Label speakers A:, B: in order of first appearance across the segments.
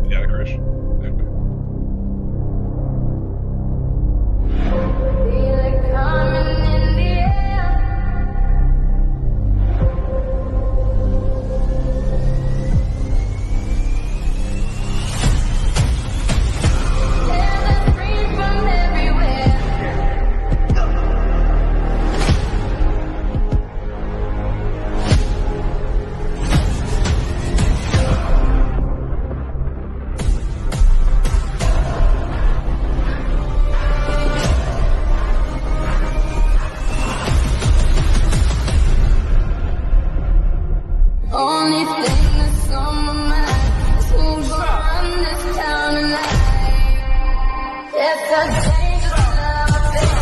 A: You got it, Chris.
B: Only thing that's on my mind is who's gonna run this town tonight. It's a dangerous love affair.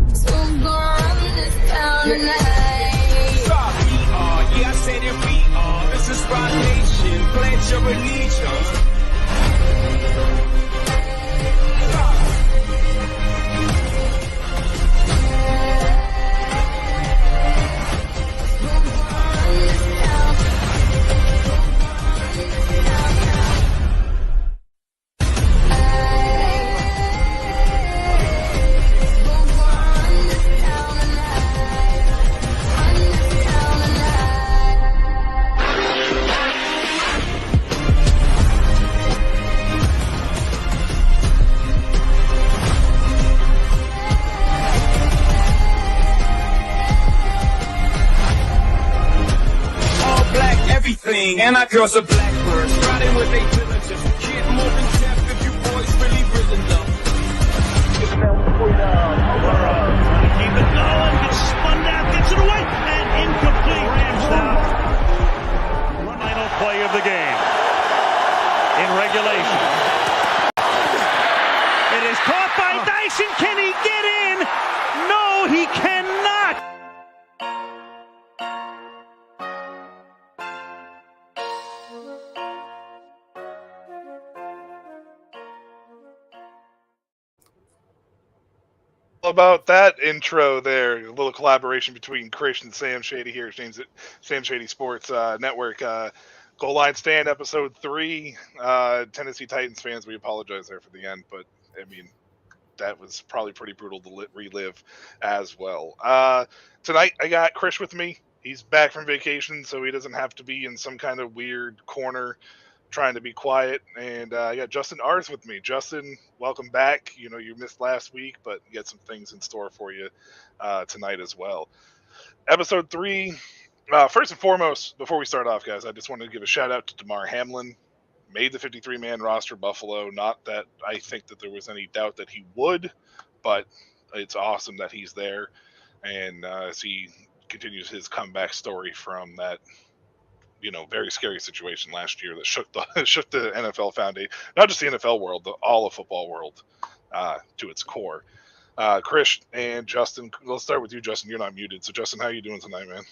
B: Who's gonna run this town tonight?
C: Yeah, I said it, we are. This is Rock Nation. Pledge your allegiance. And our girls are blackbirds, riding with a diligence. Kid more than death if you boys really risen up.
D: Keep it going, gets spun down, gets it away, and incomplete. Rams down. Final play of the game. In regulation. It is caught by Dyson. Can he get in? No, he cannot.
A: About that intro there, a little collaboration between Chris and Sam Shady here at Sam Shady Sports Network. Goal Line Stand, episode 3. Tennessee Titans fans, we apologize there for the end, but I mean, that was probably pretty brutal to relive as well. Tonight, I got Chris with me. He's back from vacation, so he doesn't have to be in some kind of weird corner trying to be quiet. And I got Justin Arth with me. Justin, welcome back. You know, you missed last week, but you got some things in store for you tonight as well. Episode 3. First and foremost, before we start off, guys, I just wanted to give a shout out to Damar Hamlin. Made the 53-man roster, Buffalo. Not that I think that there was any doubt that he would, but it's awesome that he's there. And as he continues his comeback story from that, you know, very scary situation last year that shook the NFL foundation, not just the NFL world, but all of football world to its core. Chris and Justin, let's start with you, Justin. You're not muted. So, Justin, how are you doing tonight, man?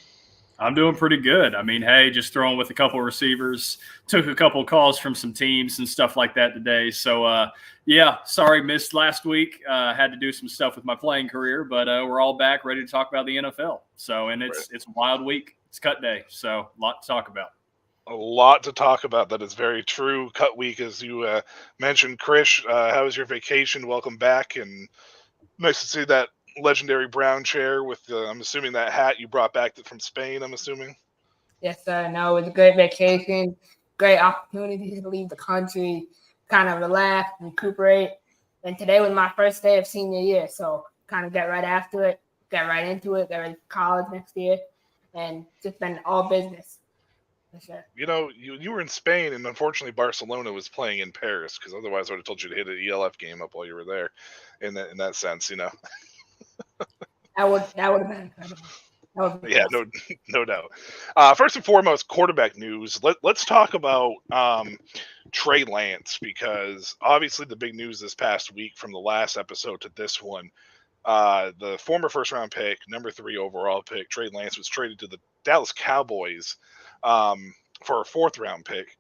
E: I'm doing pretty good. I mean, hey, just throwing with a couple of receivers, took a couple of calls from some teams and stuff like that today. So, yeah, sorry, missed last week. Had to do some stuff with my playing career, but we're all back ready to talk about the NFL. So, and it's a wild week. It's cut day. So, a lot to talk about.
A: A lot to talk about. That is very true. Cut week, as you mentioned. Chris, how was your vacation? Welcome back. And nice to see that legendary brown chair with I'm assuming that hat you brought back from Spain, I'm assuming.
F: Yes, sir. No, it was a great vacation, great opportunity to leave the country, kind of relax, recuperate. And today was my first day of senior year, so kind of get right after it, get right into it, get ready for college next year, and just been all business. For sure.
A: You know, you were in Spain, and unfortunately Barcelona was playing in Paris, because otherwise I would have told you to hit an ELF game up while you were there. In that sense, you know.
F: That would have been incredible.
A: Yeah, no doubt. First and foremost, quarterback news. Let's talk about Trey Lance, because obviously the big news this past week from the last episode to this one, the former first-round pick, number 3 overall pick, Trey Lance, was traded to the Dallas Cowboys for a 4th-round pick.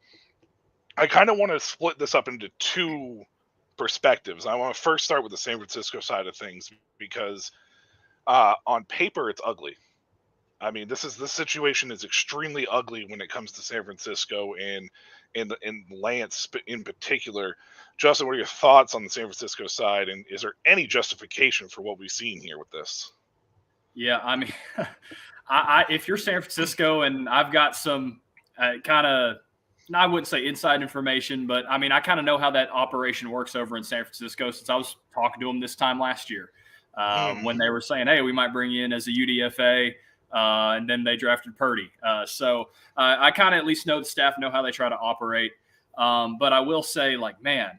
A: I kind of want to split this up into 2 perspectives. I want to first start with the San Francisco side of things, because on paper it's ugly. I mean, this situation is extremely ugly when it comes to San Francisco and Lance in particular. Justin, what are your thoughts on the San Francisco side, and is there any justification for what we've seen here with this?
E: Yeah, I mean, if you're San Francisco and I've got some kind of, I wouldn't say inside information, but I mean, I kind of know how that operation works over in San Francisco since I was talking to them this time last year when they were saying, hey, we might bring you in as a UDFA. And then they drafted Purdy. So I kind of at least know the staff know how they try to operate. But I will say, like, man,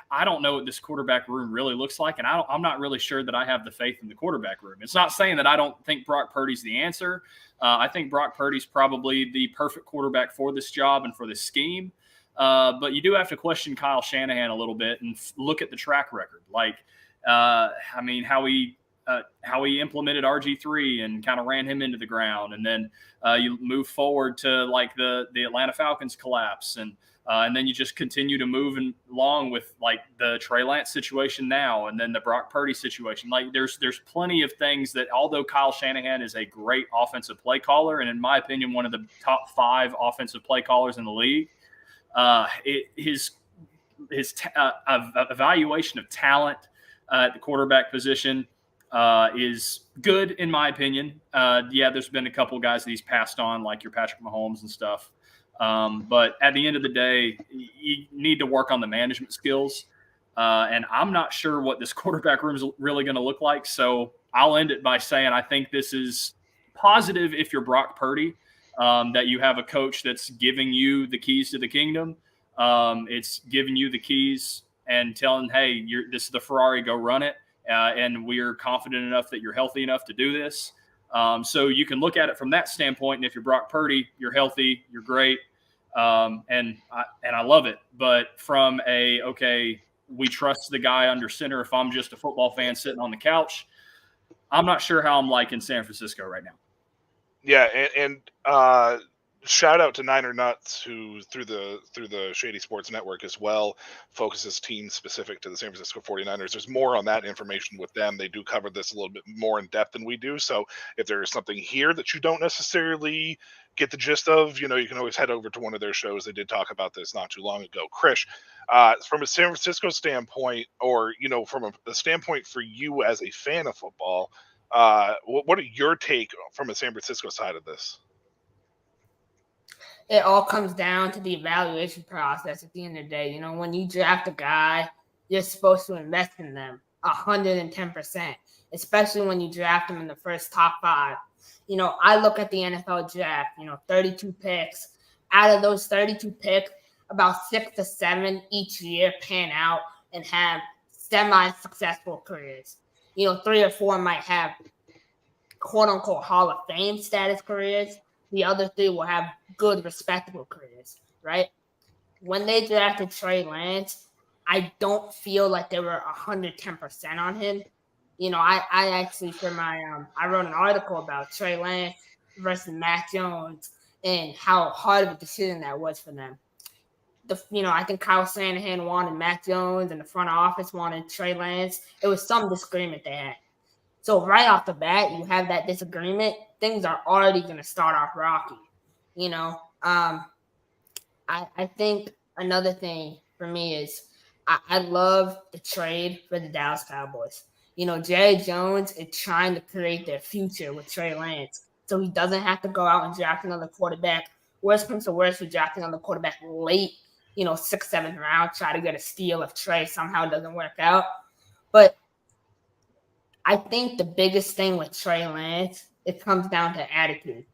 E: I don't know what this quarterback room really looks like, and I'm not really sure that I have the faith in the quarterback room. It's not saying that I don't think Brock Purdy's the answer. I think Brock Purdy's probably the perfect quarterback for this job and for this scheme. But you do have to question Kyle Shanahan a little bit and look at the track record. Like, I mean, how he implemented RG3 and kind of ran him into the ground. And then you move forward to like the Atlanta Falcons collapse. And then you just continue to move along with like the Trey Lance situation now, and then the Brock Purdy situation. Like there's plenty of things that, although Kyle Shanahan is a great offensive play caller, and in my opinion, one of the top 5 offensive play callers in the league, his evaluation of talent at the quarterback position is good in my opinion. Yeah, there's been a couple guys that he's passed on, like your Patrick Mahomes and stuff. But at the end of the day, you need to work on the management skills. And I'm not sure what this quarterback room is really going to look like. So I'll end it by saying I think this is positive if you're Brock Purdy, that you have a coach that's giving you the keys to the kingdom. It's giving you the keys and telling, hey, this is the Ferrari, go run it. And we're confident enough that you're healthy enough to do this. So you can look at it from that standpoint. And if you're Brock Purdy, you're healthy, you're great. And I love it. But from okay, we trust the guy under center. If I'm just a football fan sitting on the couch, I'm not sure how I'm liking San Francisco right now.
A: Yeah. And shout out to Niner Nuts, who through the Shady Sports Network as well focuses team specific to the San Francisco 49ers. There's more on that information with them. They do cover this a little bit more in depth than we do. So if there is something here that you don't necessarily get the gist of, you can always head over to one of their shows. They did talk about this not too long ago. Krish, from a San Francisco standpoint, or, from a standpoint for you as a fan of football, what are your take from a San Francisco side of this?
F: It all comes down to the evaluation process at the end of the day. When you draft a guy, you're supposed to invest in them 110%, especially when you draft them in the first top 5. I look at the NFL draft, 32 picks. Out of those 32 picks, about 6 to 7 each year pan out and have semi-successful careers. 3 or 4 might have quote-unquote Hall of Fame status careers. The other 3 will have good, respectable careers, right? When they drafted Trey Lance, I don't feel like they were 110% on him. I actually, for my I wrote an article about Trey Lance versus Mac Jones and how hard of a decision that was for them. I think Kyle Shanahan wanted Mac Jones and the front office wanted Trey Lance. It was some disagreement they had. So right off the bat, you have that disagreement. Things are already going to start off rocky. I think another thing for me is I love the trade for the Dallas Cowboys. Jerry Jones is trying to create their future with Trey Lance, so he doesn't have to go out and draft another quarterback. Worst comes to worst, we draft another quarterback late, 6th, 7th round, try to get a steal if Trey somehow doesn't work out. But I think the biggest thing with Trey Lance, it comes down to attitude.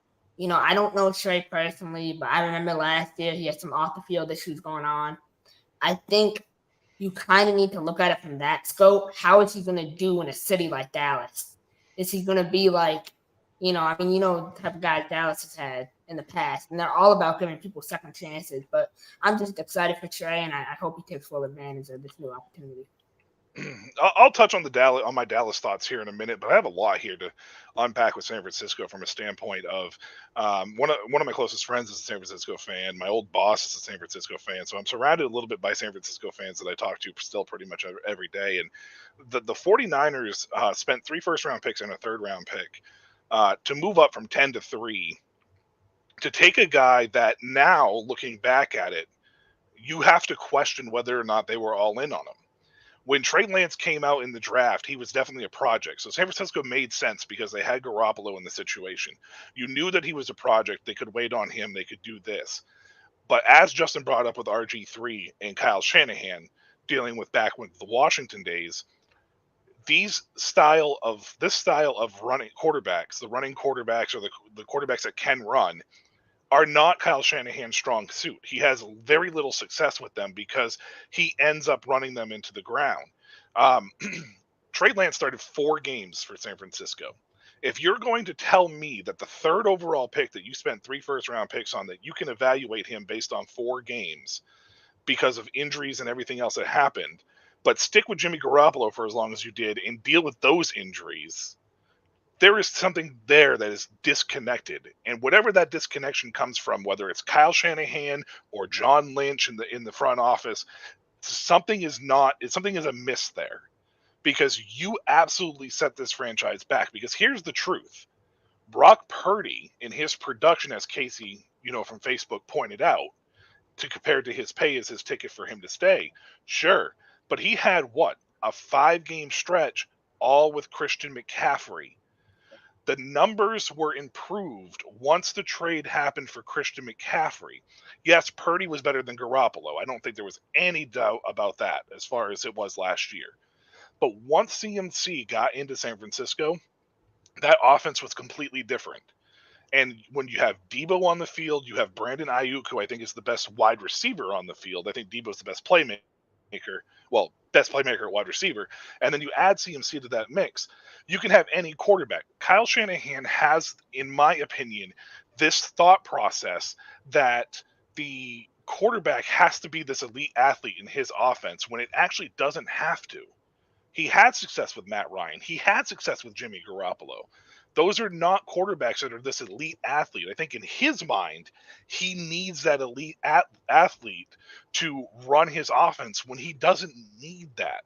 F: I don't know Trey personally, but I remember last year he had some off-the-field issues going on. I think you kind of need to look at it from that scope. How is he going to do in a city like Dallas? Is he going to be like, the type of guys Dallas has had in the past, and they're all about giving people second chances. But I'm just excited for Trey, and I hope he takes full advantage of this new opportunity.
A: I'll touch on my Dallas thoughts here in a minute, but I have a lot here to unpack with San Francisco from a standpoint of one of my closest friends is a San Francisco fan. My old boss is a San Francisco fan, so I'm surrounded a little bit by San Francisco fans that I talk to still pretty much every day. And the 49ers spent 3 first-round picks and a 3rd-round pick to move up from 10 to 3, to take a guy that now, looking back at it, you have to question whether or not they were all in on him. When Trey Lance came out in the draft, he was definitely a project. So San Francisco made sense because they had Garoppolo in the situation. You knew that he was a project. They could wait on him. They could do this. But as Justin brought up with RG3 and Kyle Shanahan dealing with back with the Washington days, this style of running quarterbacks, the running quarterbacks or the quarterbacks that can run, are not Kyle Shanahan's strong suit. He has very little success with them because he ends up running them into the ground. Trey Lance started 4 games for San Francisco. If you're going to tell me that the 3rd overall pick that you spent 3 first-round picks on, that you can evaluate him based on 4 games because of injuries and everything else that happened, but stick with Jimmy Garoppolo for as long as you did and deal with those injuries, there is something there that is disconnected. And whatever that disconnection comes from, whether it's Kyle Shanahan or John Lynch in the front office, something is amiss there, because you absolutely set this franchise back. Because here's the truth. Brock Purdy, in his production, as Casey, from Facebook pointed out, compared to his pay as his ticket for him to stay, sure. But he had a 5-game stretch, all with Christian McCaffrey. The numbers were improved once the trade happened for Christian McCaffrey. Yes, Purdy was better than Garoppolo. I don't think there was any doubt about that as far as it was last year. But once CMC got into San Francisco, that offense was completely different. And when you have Debo on the field, you have Brandon Ayuk, who I think is the best wide receiver on the field. I think Debo's the best playmaker. Well, best playmaker at wide receiver. And then you add CMC to that mix. You can have any quarterback. Kyle Shanahan has, in my opinion, this thought process that the quarterback has to be this elite athlete in his offense when it actually doesn't have to. He had success with Matt Ryan. He had success with Jimmy Garoppolo. Those are not quarterbacks that are this elite athlete. I think in his mind, he needs that elite athlete to run his offense when he doesn't need that.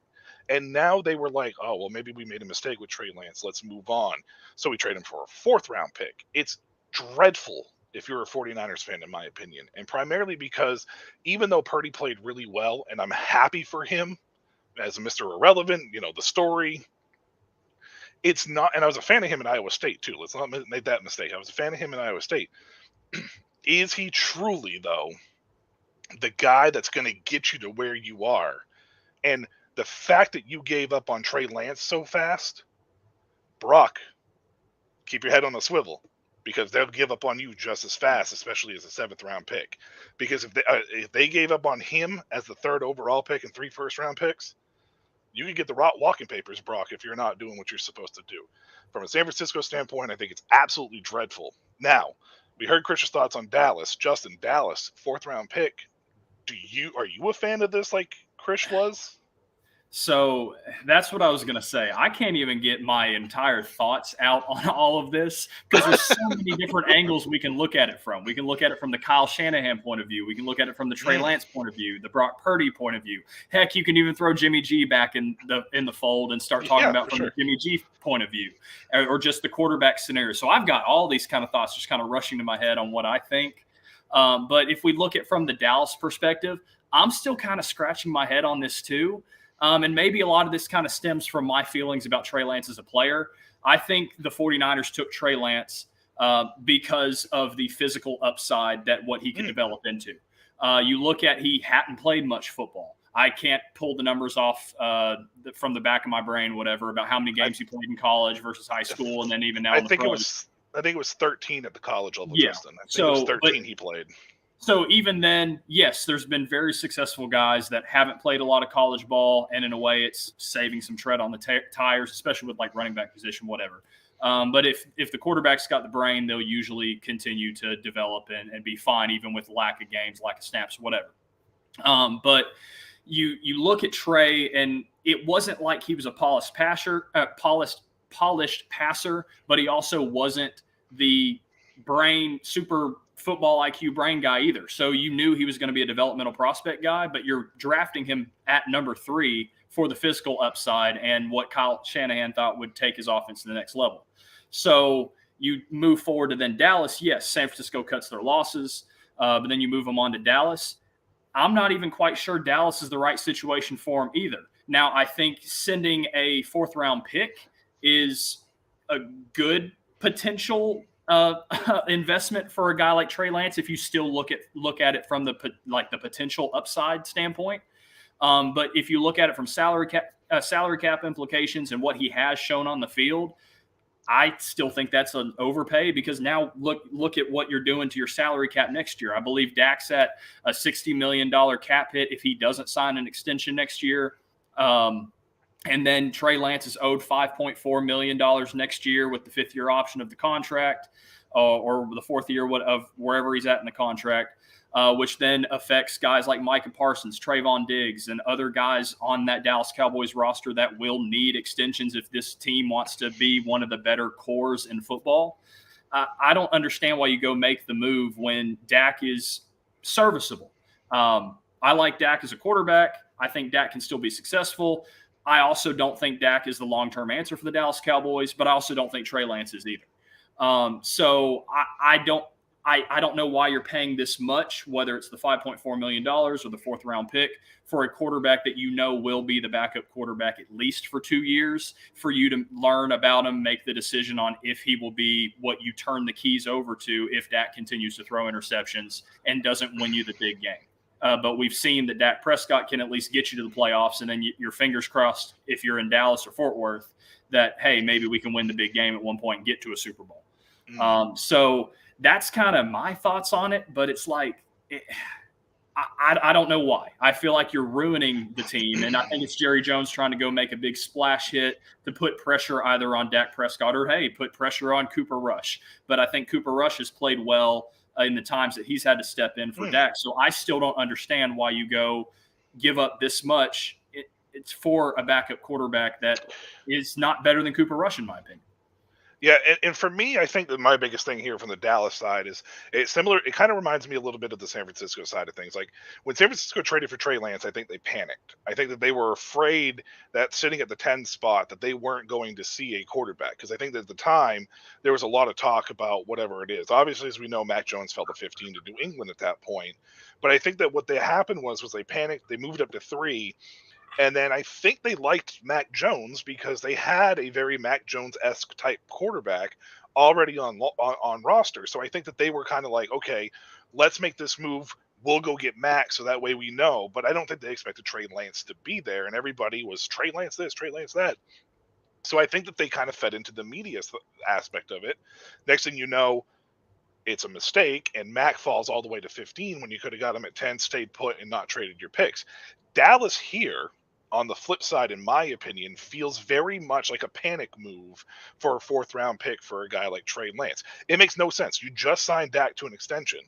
A: And now they were like, oh, well, maybe we made a mistake with Trey Lance. Let's move on. So we trade him for a 4th-round pick. It's dreadful if you're a 49ers fan, in my opinion. And primarily because even though Purdy played really well, and I'm happy for him as Mr. Irrelevant, the story, it's not, and I was a fan of him in Iowa State too. Let's not make that mistake. I was a fan of him in Iowa State. Is he truly, though, the guy that's going to get you to where you are? And the fact that you gave up on Trey Lance so fast, Brock, keep your head on a swivel, because they'll give up on you just as fast, especially as a 7th-round pick. Because if they gave up on him as the 3rd overall pick and 3 first-round picks, you can get the walking papers, Brock, if you're not doing what you're supposed to do. From a San Francisco standpoint, I think it's absolutely dreadful. Now, we heard Chris's thoughts on Dallas. Justin, Dallas, 4th-round pick. Are you a fan of this like Chris was?
E: So that's what I was going to say. I can't even get my entire thoughts out on all of this because there's so many different angles we can look at it from. We can look at it from the Kyle Shanahan point of view. We can look at it from the Trey Lance point of view, the Brock Purdy point of view. Heck, you can even throw Jimmy G back in the fold and start talking about from the Jimmy G point of view, or just the quarterback scenario. So I've got all these kind of thoughts just kind of rushing to my head on what I think. But if we look at from the Dallas perspective, I'm still kind of scratching my head on this too. And maybe a lot of this kind of stems from my feelings about Trey Lance as a player. I think the 49ers took Trey Lance because of the physical upside that what he could develop into. You look at, he hadn't played much football. I can't pull the numbers off from the back of my brain, whatever, about how many games he played in college versus high school, and then even now.
A: I think it was 13 at the college level, yeah. Justin. I think it was 13 he played.
E: So even then, yes, there's been very successful guys that haven't played a lot of college ball, and in a way it's saving some tread on the tires, especially with like running back position, whatever. But if the quarterback's got the brain, they'll usually continue to develop and be fine, even with lack of games, lack of snaps, whatever. But you look at Trey, and it wasn't like he was a polished passer, but he also wasn't the super football IQ brain guy either. So you knew he was going to be a developmental prospect guy, but you're drafting him at number 3 for the physical upside and what Kyle Shanahan thought would take his offense to the next level. So You move forward to then Dallas. Yes, San Francisco cuts their losses, but then you move them on to Dallas. I'm not even quite sure Dallas is the right situation for him either. Now, I think sending a 4th-round pick is a good potential investment for a guy like Trey Lance if you still look at it from the potential upside standpoint. But if you look at it from salary cap implications and what he has shown on the field, I still think that's an overpay because now look at what you're doing to your salary cap next year. I believe Dak's at a $60 million cap hit if he doesn't sign an extension next year. And then Trey Lance is owed $5.4 million next year with the 5th-year option of the contract or the 4th year of wherever he's at in the contract. Which then affects guys like Micah Parsons, Trayvon Diggs, and other guys on that Dallas Cowboys roster that will need extensions if this team wants to be one of the better cores in football. I don't understand why you go make the move when Dak is serviceable. I like Dak as a quarterback. I think Dak can still be successful. I also don't think Dak is the long-term answer for the Dallas Cowboys, but I also don't think Trey Lance is either. So I don't know why you're paying this much, whether it's the $5.4 million or the 4th-round pick for a quarterback that you know will be the backup quarterback at least for 2 years, for you to learn about him, make the decision on if he will be what you turn the keys over to if Dak continues to throw interceptions and doesn't win you the big game. But we've seen that Dak Prescott can at least get you to the playoffs, and then your fingers crossed if you're in Dallas or Fort Worth that, hey, maybe we can win the big game at one point and get to a Super Bowl. So that's kind of my thoughts on it, but it's like I don't know why. I feel like you're ruining the team, and I think it's Jerry Jones trying to go make a big splash hit to put pressure either on Dak Prescott or, hey, put pressure on Cooper Rush. But I think Cooper Rush has played well in the times that he's had to step in for Dak. So I still don't understand why you go give up this much. It's for a backup quarterback that is not better than Cooper Rush, in my opinion.
A: Yeah, and for me, I think that my biggest thing here from the Dallas side is it's similar. It kind of reminds me a little bit of the San Francisco side of things. Like when San Francisco traded for Trey Lance, I think they panicked. I think that they were afraid that sitting at the 10 spot that they weren't going to see a quarterback. Because I think that at the time, there was a lot of talk about whatever it is. Obviously, as we know, Mac Jones fell to 15 to New England at that point. But I think that what they happened was they panicked. They moved up to 3. And then I think they liked Mac Jones because they had a very Mac Jones-esque type quarterback already on roster. So I think that they were kind of like, okay, let's make this move. We'll go get Mac so that way we know. But I don't think they expected Trey Lance to be there. And everybody was Trey Lance this, Trey Lance that. So I think that they kind of fed into the media aspect of it. Next thing you know, it's a mistake, and Mac falls all the way to 15 when you could have got him at 10, stayed put, and not traded your picks. Dallas here, on the flip side, in my opinion, feels very much like a panic move for a 4th-round pick for a guy like Trey Lance. It makes no sense. You just signed Dak to an extension.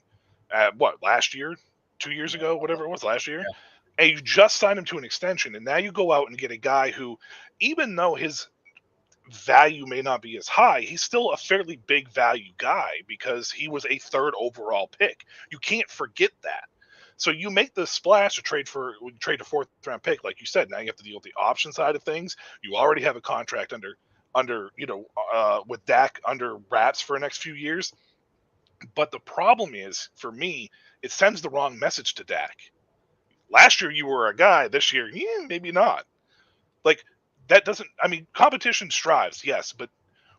A: Last year? 2 years ago? Whatever it was, last year? Yeah. And you just signed him to an extension, and now you go out and get a guy who, even though his value may not be as high, he's still a fairly big value guy because he was a 3rd overall pick. You can't forget that. So you make the splash to trade a 4th-round pick, like you said. Now you have to deal with the option side of things. You already have a contract with Dak under wraps for the next few years. But the problem is, for me, it sends the wrong message to Dak. Last year you were a guy. This year, maybe not. Like that doesn't. I mean, competition strives, yes, but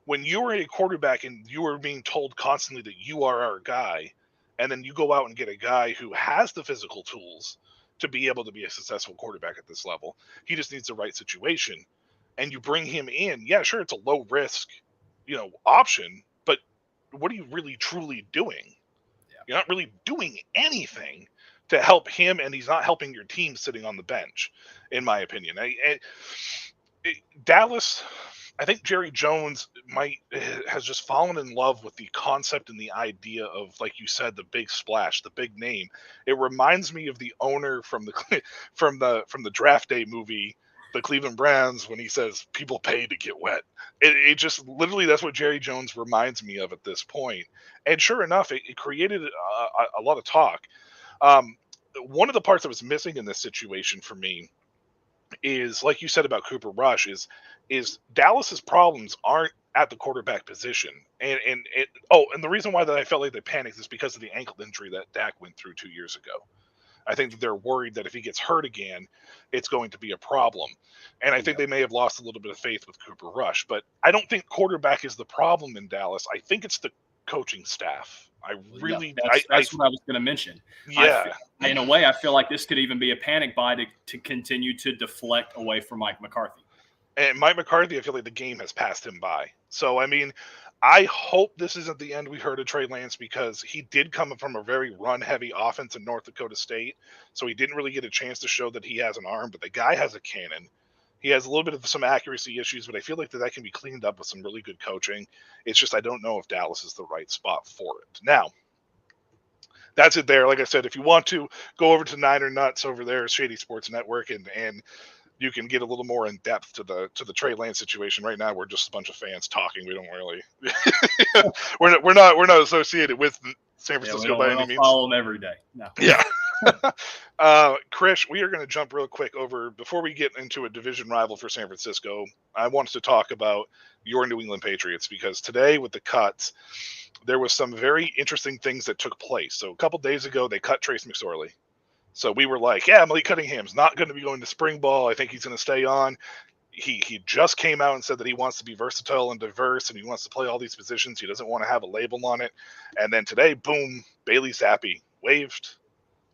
A: when you are a quarterback and you are being told constantly that you are our guy, and then you go out and get a guy who has the physical tools to be able to be a successful quarterback at this level. He just needs the right situation. And you bring him in. Yeah, sure, it's a low risk, option, but what are you really truly doing? Yeah. You're not really doing anything to help him, and he's not helping your team sitting on the bench, in my opinion. Dallas, I think Jerry Jones has just fallen in love with the concept and the idea of, like you said, the big splash, the big name. It reminds me of the owner from the Draft Day movie, the Cleveland Browns, when he says people pay to get wet. It just literally, that's what Jerry Jones reminds me of at this point. And sure enough, it created a lot of talk. One of the parts that was missing in this situation for me is, like you said about Cooper Rush, is Dallas's problems aren't at the quarterback position. And the reason why that I felt like they panicked is because of the ankle injury that Dak went through 2 years ago. I think that they're worried that if he gets hurt again, it's going to be a problem. And I think they may have lost a little bit of faith with Cooper Rush. But I don't think quarterback is the problem in Dallas. I think it's the coaching staff.
E: That's what I was going to mention.
A: Yeah.
E: In a way, I feel like this could even be a panic buy to continue to deflect away from Mike McCarthy.
A: And Mike McCarthy, I feel like the game has passed him by. So, I mean, I hope this isn't the end we heard of Trey Lance, because he did come from a very run-heavy offense in North Dakota State. So he didn't really get a chance to show that he has an arm, but the guy has a cannon. He has a little bit of some accuracy issues, but I feel like that can be cleaned up with some really good coaching. It's just I don't know if Dallas is the right spot for it. Now, that's it there. Like I said, if you want to go over to Niner Nuts over there, Shady Sports Network, and you can get a little more in depth to the Trey Lance situation. Right now, we're just a bunch of fans talking. We don't really, we're not associated with San Francisco by any means.
E: Follow them every day. No.
A: Yeah. Chris, we are going to jump real quick over before we get into a division rival for San Francisco. I wanted to talk about your New England Patriots, because today with the cuts, there was some very interesting things that took place. So a couple days ago, they cut Trace McSorley. So we were like, yeah, Malik Cunningham's not going to be going to spring ball. I think he's going to stay on. He just came out and said that he wants to be versatile and diverse, and he wants to play all these positions. He doesn't want to have a label on it. And then today, boom, Bailey Zappi waived,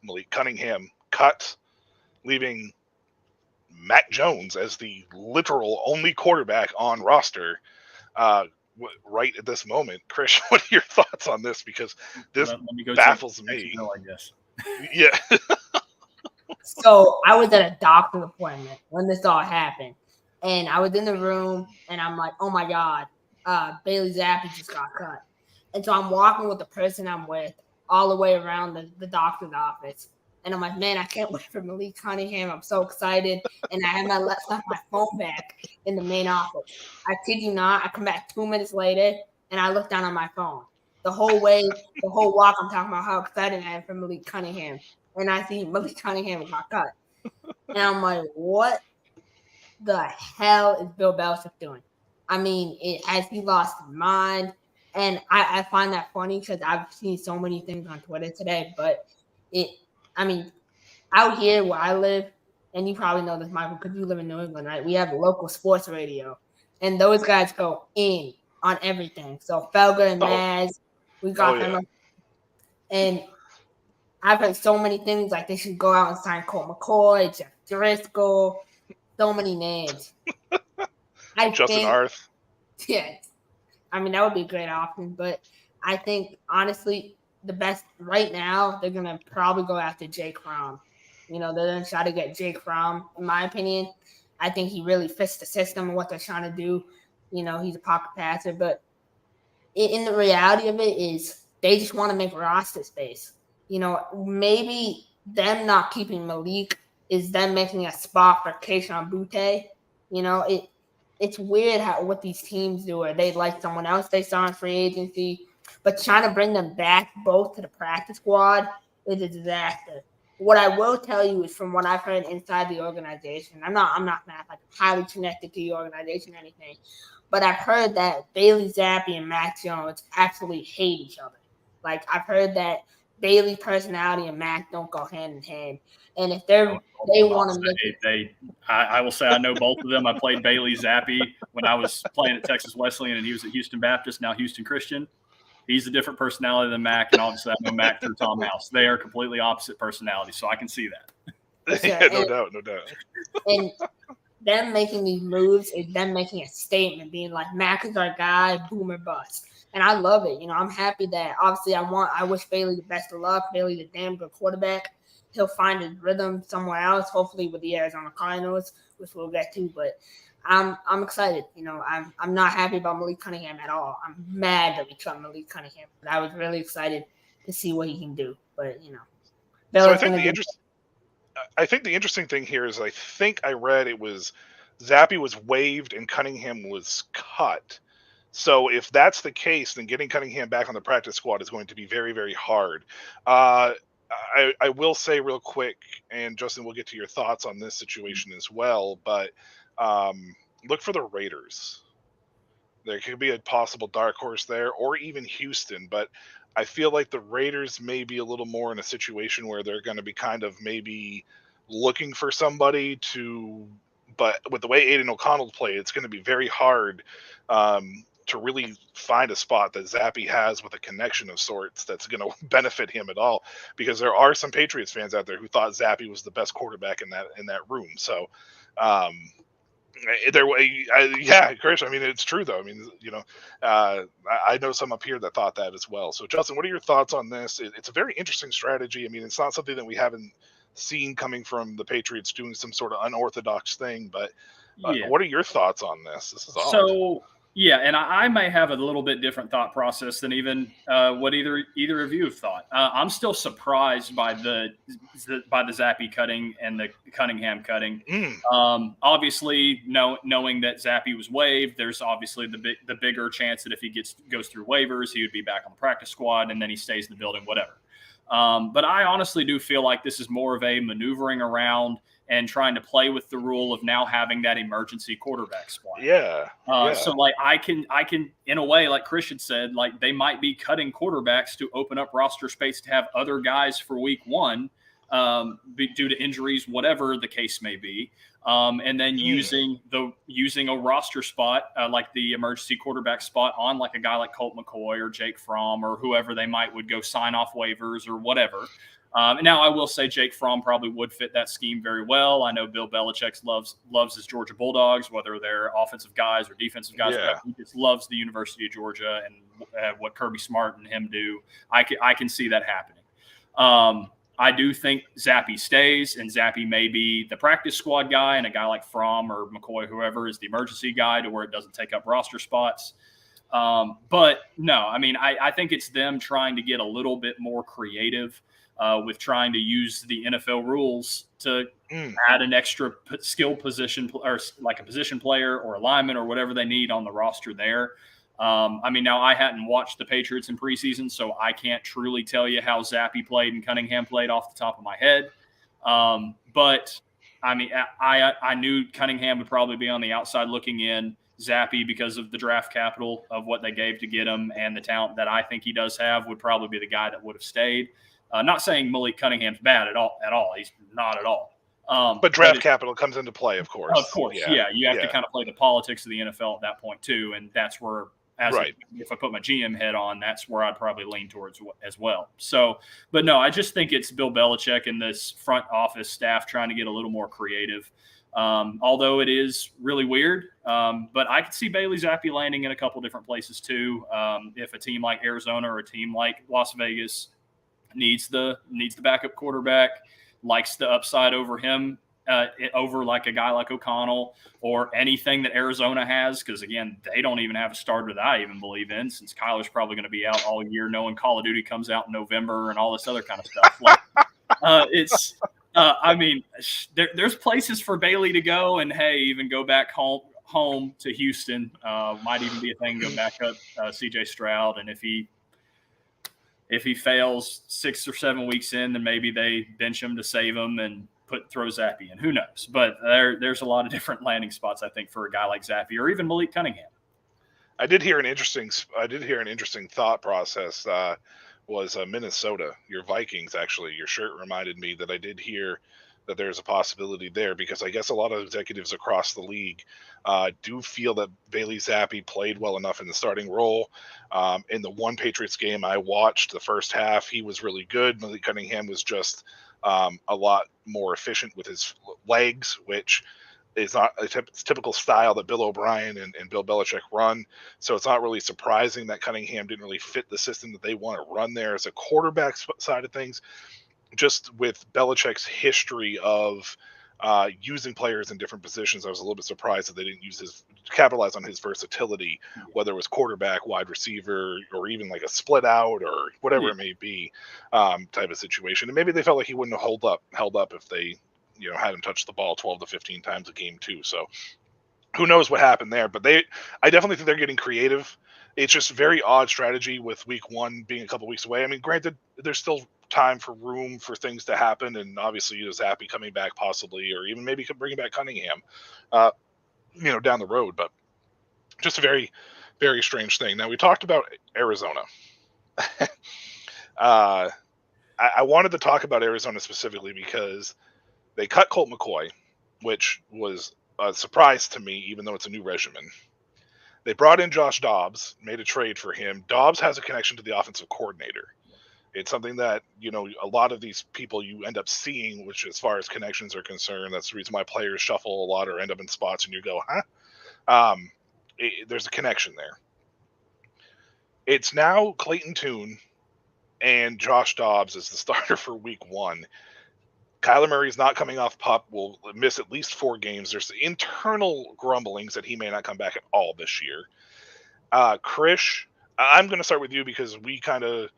A: Malik Cunningham cut, leaving Mac Jones as the literal only quarterback on roster right at this moment. Chris, what are your thoughts on this? Because this baffles me.
E: I guess.
A: Yeah.
F: So I was at a doctor's appointment when this all happened, and I was in the room, and I'm like, oh my God, Bailey Zappi just got cut. And so I'm walking with the person I'm with all the way around the doctor's office. And I'm like, man, I can't wait for Malik Cunningham. I'm so excited. And I have left my phone back in the main office. I kid you not, I come back 2 minutes later, and I look down on my phone. The whole walk, I'm talking about how excited I am for Malik Cunningham. And I see Malik Cunningham got cut. And I'm like, what the hell is Bill Belichick doing? I mean, has he lost his mind? And I find that funny because I've seen so many things on Twitter today. But out here where I live, and you probably know this, Michael, because you live in New England, right? We have local sports radio. And those guys go in on everything. So Felger and Maz, we got them. And I've heard so many things like they should go out and sign Colt McCoy, Jeff Driscoll, so many names.
A: Justin Arth.
F: Yeah. I mean, that would be a great option. But I think, honestly, the best right now, they're going to probably go after Jake Fromm. They're going to try to get Jake Fromm, in my opinion. I think he really fits the system and what they're trying to do. He's a pocket passer. But in the reality of it is they just want to make roster space. Maybe them not keeping Malik is them making a spot for Kayshon Boutte. It's weird what these teams do, where they like someone else they saw in free agency, but trying to bring them back both to the practice squad is a disaster. What I will tell you is from what I've heard inside the organization, I'm not highly connected to the organization or anything, but I've heard that Bailey Zappi and Mac Jones absolutely hate each other. Like, I've heard that Bailey's personality and Mac don't go hand in hand. And if they want to make
E: I will say I know both of them. I played Bailey Zappi when I was playing at Texas Wesleyan, and he was at Houston Baptist, now Houston Christian. He's a different personality than Mac, and obviously I know Mac through Tom House. They are completely opposite personalities, so I can see that.
A: Yeah, no doubt.
F: And them making these moves is them making a statement, being like, Mac is our guy, boom or bust. And I love it. I'm happy that obviously I wish Bailey the best of luck. Bailey's a damn good quarterback. He'll find his rhythm somewhere else, hopefully with the Arizona Cardinals, which we'll get to. But I'm excited. I'm not happy about Malik Cunningham at all. I'm mad that we cut Malik Cunningham. But I was really excited to see what he can do. But
A: so I think the interesting thing here is I think I read it was Zappi was waived and Cunningham was cut. So if that's the case, then getting Cunningham back on the practice squad is going to be very, very hard. I will say real quick, and Justin, we'll get to your thoughts on this situation as well, but look for the Raiders. There could be a possible dark horse there, or even Houston. But I feel like the Raiders may be a little more in a situation where they're going to be kind of maybe looking for somebody to. But with the way Aiden O'Connell played, it's going to be very hard to really find a spot that Zappe has with a connection of sorts that's going to benefit him at all. Because there are some Patriots fans out there who thought Zappe was the best quarterback in that room. So. Yeah, Chris. I mean, it's true though. I mean, I know some up here that thought that as well. So, Justin, what are your thoughts on this? It's a very interesting strategy. I mean, it's not something that we haven't seen coming from the Patriots doing some sort of unorthodox thing. But what are your thoughts on this? This is odd.
E: So. Yeah, and I may have a little bit different thought process than even what either of you have thought. I'm still surprised by the Zappe cutting and the Cunningham cutting. Obviously, knowing that Zappe was waived, there's obviously the bigger chance that if he goes through waivers, he would be back on the practice squad and then he stays in the building, whatever. But I honestly do feel like this is more of a maneuvering around and trying to play with the rule of now having that emergency quarterback spot.
A: Yeah.
E: So like I can in a way, like Christian said, like they might be cutting quarterbacks to open up roster space to have other guys for week one due to injuries, whatever the case may be. And then using a roster spot like the emergency quarterback spot on like a guy like Colt McCoy or Jake Fromm or whoever they would go sign off waivers or whatever. Now, I will say Jake Fromm probably would fit that scheme very well. I know Bill Belichick loves his Georgia Bulldogs, whether they're offensive guys or defensive guys.
A: Yeah.
E: He just loves the University of Georgia and what Kirby Smart and him do. I can see that happening. I do think Zappe stays, and Zappe may be the practice squad guy, and a guy like Fromm or McCoy, whoever, is the emergency guy to where it doesn't take up roster spots. But no, I mean, I think it's them trying to get a little bit more creative with trying to use the NFL rules to add an extra skill position or like a position player or a lineman or whatever they need on the roster there. I mean, now I hadn't watched the Patriots in preseason, so I can't truly tell you how Zappe played and Cunningham played off the top of my head. But I mean, I knew Cunningham would probably be on the outside looking in. Zappe, because of the draft capital of what they gave to get him and the talent that I think he does have, would probably be the guy that would have stayed. Not saying Malik Cunningham's bad at all. He's not at all.
A: But draft capital comes into play, of course.
E: Of course, yeah. You have to kind of play the politics of the NFL at that point too, and that's where, if I put my GM head on, that's where I'd probably lean towards as well. So, but no, I just think it's Bill Belichick and this front office staff trying to get a little more creative. Although it is really weird, but I could see Bailey Zappe landing in a couple different places too. If a team like Arizona or a team like Las Vegas needs the backup quarterback, likes the upside over him, over like a guy like O'Connell or anything that Arizona has, because again, they don't even have a starter that I even believe in, since Kyler's probably going to be out all year, knowing Call of Duty comes out in November and all this other kind of stuff. I mean, there's places for Bailey to go, and hey, even go back home to Houston. Might even be a thing. Go back up CJ Stroud, and if he fails 6 or 7 weeks in, then maybe they bench him to save him and throw Zappe in. Who knows? But there's a lot of different landing spots, I think, for a guy like Zappe or even Malik Cunningham.
A: I did hear an interesting thought process. Was Minnesota, your Vikings, actually. Your shirt reminded me that I did hear that there's a possibility there, because I guess a lot of executives across the league do feel that Bailey Zappe played well enough in the starting role. In the one Patriots game I watched, the first half, he was really good. Malik Cunningham was just a lot more efficient with his legs, which is not a typical style that Bill O'Brien and Bill Belichick run. So it's not really surprising that Cunningham didn't really fit the system that they want to run there. As a quarterback side of things, just with Belichick's history of using players in different positions, I was a little bit surprised that they didn't capitalize on his versatility, whether it was quarterback, wide receiver, or even like a split out or whatever it may be, type of situation. And maybe they felt like he wouldn't have held up if they, had him touch the ball 12 to 15 times a game too. So who knows what happened there, but I definitely think they're getting creative. It's just very odd strategy with week one being a couple weeks away. I mean, granted, there's still time for room for things to happen. And obviously Zappe coming back possibly, or even maybe bringing back Cunningham, down the road, but just a very, very strange thing. Now, we talked about Arizona. I wanted to talk about Arizona specifically because they cut Colt McCoy, which was a surprise to me, even though it's a new regimen. They brought in Josh Dobbs, made a trade for him. Dobbs has a connection to the offensive coordinator. It's something that, a lot of these people you end up seeing, which as far as connections are concerned, that's the reason why players shuffle a lot or end up in spots and you go, huh? There's a connection there. It's now Clayton Tune and Josh Dobbs as the starter for week 1. Kyler Murray's not coming off PUP, will miss at least 4 games. There's internal grumblings that he may not come back at all this year. Krish, I'm going to start with you because we kind of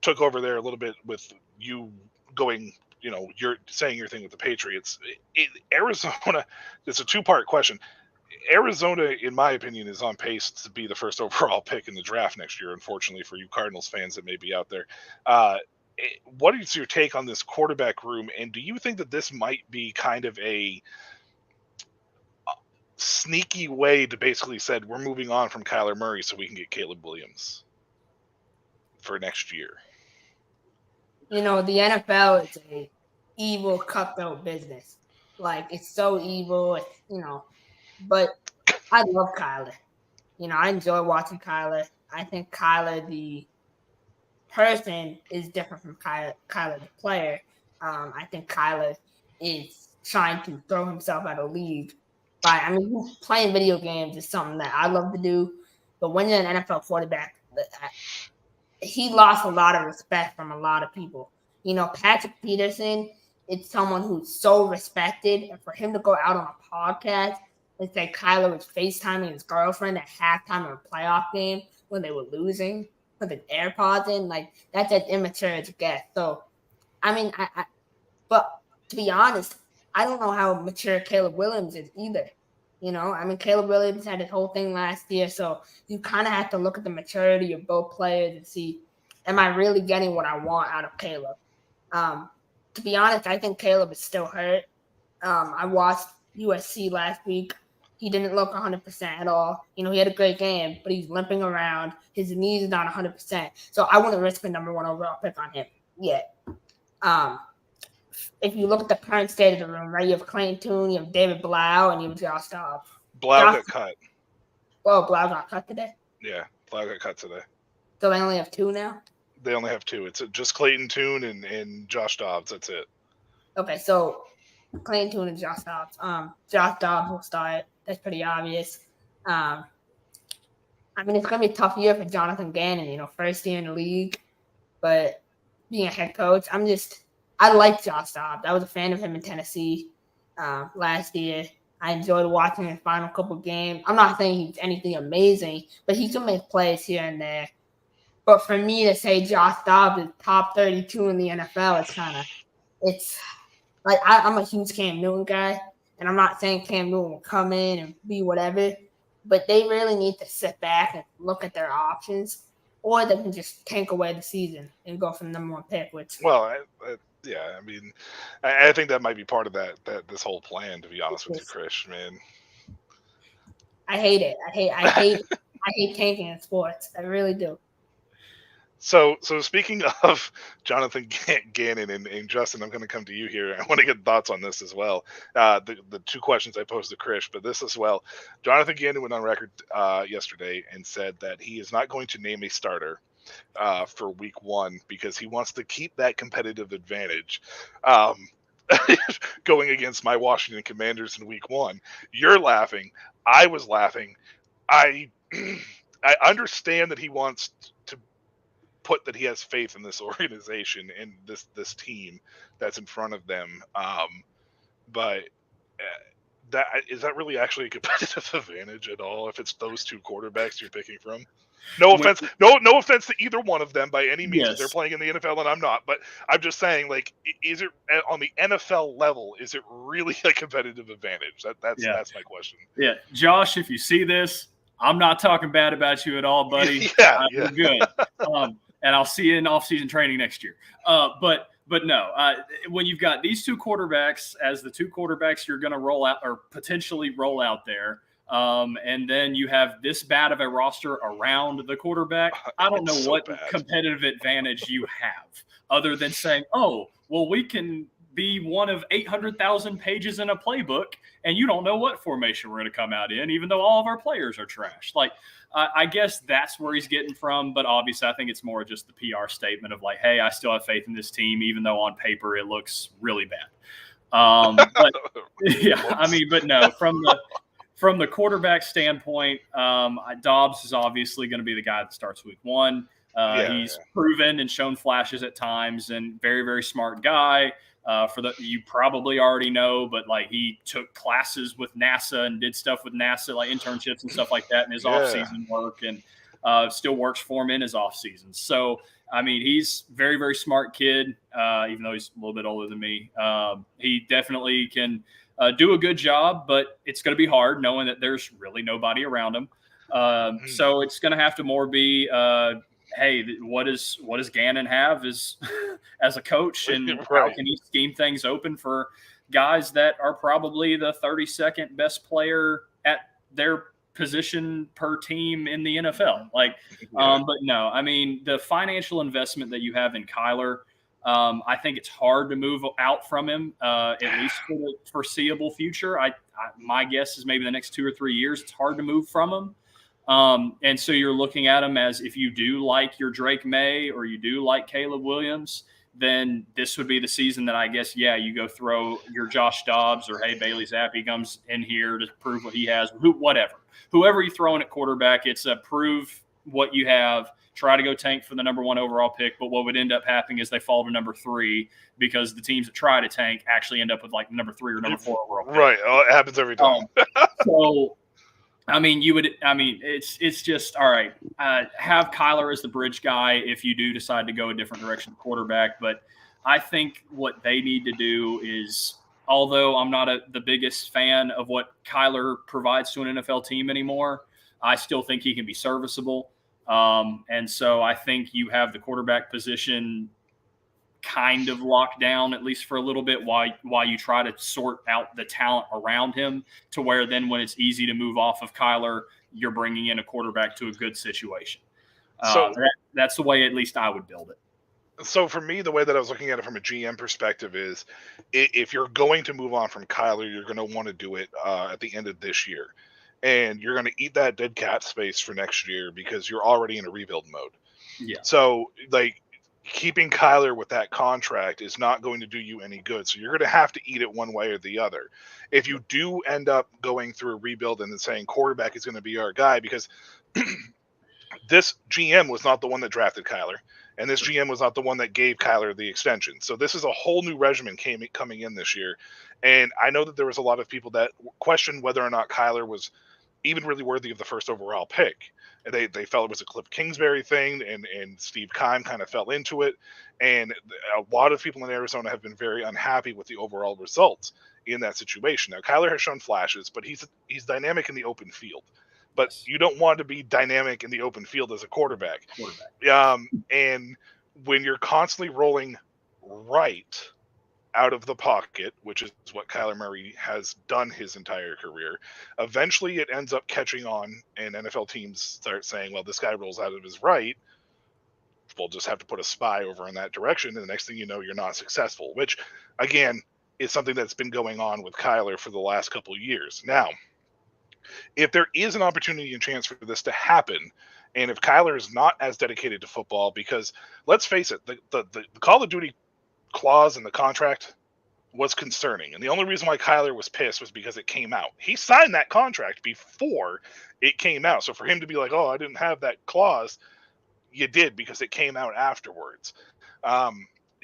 A: took over there a little bit with you going, you're saying your thing with the Patriots. Arizona, it's a 2-part question. Arizona, in my opinion, is on pace to be the first overall pick in the draft next year, unfortunately for you Cardinals fans that may be out there. What is your take on this quarterback room, and do you think that this might be kind of a sneaky way to basically said we're moving on from Kyler Murray so we can get Caleb Williams for next year?
F: The NFL is a evil, cutthroat business. Like, it's so evil, but I love Kyler. I enjoy watching Kyler. I think Kyler, the person, is different from Kyler the player. I think Kyler is trying to throw himself out of the league. Playing video games is something that I love to do. But when you're an NFL quarterback, he lost a lot of respect from a lot of people. Patrick Peterson is someone who's so respected. And for him to go out on a podcast and say Kyler was FaceTiming his girlfriend at halftime of a playoff game when they were losing, put the AirPods in, that's as immature as it gets. So, but to be honest, I don't know how mature Caleb Williams is either. Caleb Williams had his whole thing last year, so you kind of have to look at the maturity of both players and see, am I really getting what I want out of Caleb? To be honest, I think Caleb is still hurt. I watched USC last week. He didn't look 100% at all. He had a great game, but he's limping around. His knees are not 100%. So I wouldn't risk a number 1 overall pick on him yet. If you look at the current state of the room, right, you have Clayton Tune, you have David Blau, and you have Josh Dobbs.
A: Blau got cut.
F: Oh, Blau got cut today?
A: Yeah, Blau got cut today.
F: So they only have 2 now?
A: They only have 2. It's just Clayton Tune and Josh Dobbs. That's it. Okay,
F: so Clayton Tune and Josh Dobbs. Josh Dobbs will start. That's pretty obvious. It's going to be a tough year for Jonathan Gannon, first year in the league. But being a head coach, I like Josh Dobbs. I was a fan of him in Tennessee last year. I enjoyed watching his final couple games. I'm not saying he's anything amazing, but he can make plays here and there. But for me to say Josh Dobbs is top 32 in the NFL, it's like I'm a huge Cam Newton guy, and I'm not saying Cam Newton will come in and be whatever, but they really need to sit back and look at their options, or they can just tank away the season and go for the number 1 pick.
A: I think that might be part of that this whole plan, to be honest with you, Krish, man.
F: I hate it. I hate tanking in sports. I really do.
A: So speaking of Jonathan Gannon and Justin, I'm going to come to you here. I want to get thoughts on this as well. The 2 questions I posed to Krish, but this as well. Jonathan Gannon went on record yesterday and said that he is not going to name a starter for week 1 because he wants to keep that competitive advantage going against my Washington Commanders in week 1. You're laughing. I was laughing. I understand that he wants to put that he has faith in this organization and this team that's in front of them. But that is that really actually a competitive advantage at all if it's those 2 quarterbacks you're picking from? No offense, no offense to either one of them by any means. Yes. They're playing in the NFL and I'm not, but I'm just saying, is it on the NFL level? Is it really a competitive advantage? That's my question.
E: Yeah, Josh, if you see this, I'm not talking bad about you at all, buddy. You're good. And I'll see you in off-season training next year. But no, when you've got these 2 quarterbacks as the 2 quarterbacks you're going to roll out or potentially roll out there, And then you have this bad of a roster around the quarterback. I don't know what competitive advantage you have other than saying, oh, well, we can be one of 800,000 pages in a playbook, and you don't know what formation we're going to come out in, even though all of our players are trash. Like, I guess that's where he's getting from. But obviously, I think it's more just the PR statement of like, hey, I still have faith in this team, even though on paper it looks really bad. But yeah, I mean, but no, from the quarterback standpoint, Dobbs is obviously going to be the guy that starts week one. He's proven and shown flashes at times, and very, very smart guy. You probably already know, but like he took classes with NASA and did stuff with NASA, like internships and stuff like that in his off-season work, and still works for him in his off-season. So, I mean, he's very, very smart kid, even though he's a little bit older than me. He definitely can do a good job, but it's going to be hard knowing that there's really nobody around him. So it's going to have to more be, hey, what does Gannon have as a coach, and how can he scheme things open for guys that are probably the 32nd best player at their position per team in the NFL? Like, but no, I mean, the financial investment that you have in Kyler, I think it's hard to move out from him, at least for the foreseeable future. My guess is maybe the next 2 or 3 years, it's hard to move from him. And so you're looking at him as, if you do like your Drake May or you do like Caleb Williams, then this would be the season that I guess, you go throw your Josh Dobbs, or hey, Bailey Zappi comes in here to prove what he has, whoever you throw in at quarterback, it's a prove what you have, try to go tank for the number 1 overall pick. But what would end up happening is they fall to number 3, because the teams that try to tank actually end up with like number 3 or number 4 overall pick.
A: Right. It happens every time.
E: So, I mean, it's just, all right, have Kyler as the bridge guy if you do decide to go a different direction quarterback. But I think what they need to do is, although I'm not the biggest fan of what Kyler provides to an NFL team anymore, I still think he can be serviceable. And so I think you have the quarterback position kind of locked down, at least for a little bit, while you try to sort out the talent around him, to where then when it's easy to move off of Kyler, you're bringing in a quarterback to a good situation. So that's the way at least I would build it.
A: So for me, the way that I was looking at it from a GM perspective is, if you're going to move on from Kyler, you're going to want to do it at the end of this year. And you're going to eat that dead cap space for next year, because you're already in a rebuild mode. Yeah. So, like, keeping Kyler with that contract is not going to do you any good. So you're going to have to eat it one way or the other. If you do end up going through a rebuild and then saying quarterback is going to be our guy, because this GM was not the one that drafted Kyler, and this GM was not the one that gave Kyler the extension. So this is a whole new regimen coming in this year. And I know that there was a lot of people that questioned whether or not Kyler was even really worthy of the first overall pick. They felt it was a Cliff Kingsbury thing, and Steve Keim kind of fell into it. And a lot of people in Arizona have been very unhappy with the overall results in that situation. Now, Kyler has shown flashes, but he's dynamic in the open field. But you don't want to be dynamic in the open field as a quarterback. And when you're constantly rolling right out of the pocket, which is what Kyler Murray has done his entire career, eventually it ends up catching on, and NFL teams start saying, well, this guy rolls out of his right, we'll just have to put a spy over in that direction, and the next thing you know, you're not successful, which, again, is something that's been going on with Kyler for the last couple of years. Now, if there is an opportunity and chance for this to happen, and if Kyler is not as dedicated to football, because let's face it, the Call of Duty clause in the contract was concerning, and the only reason why Kyler was pissed was because it came out. He signed that contract before it came out, so for him to be like, oh, I didn't have that clause, you did, because it came out afterwards.